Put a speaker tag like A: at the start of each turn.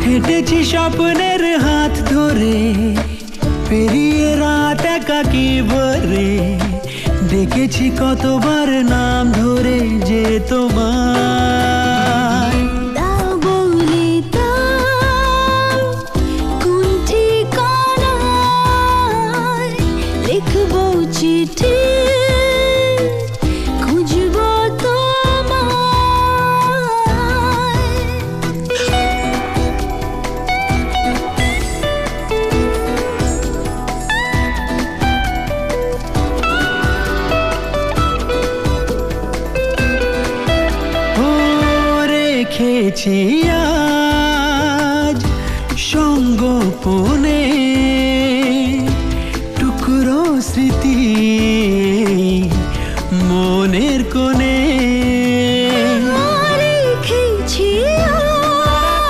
A: হেঁটেছি স্বপ্নের হাত ধরে, পেরিয়ে রাত একাকী ভরে, ডেকেছি কতবার নাম ধরে যে তোমার।
B: দাও বলে দাও কোন ঠিকানায় লিখবো চিঠি, খুঁজবো
A: রেখেছি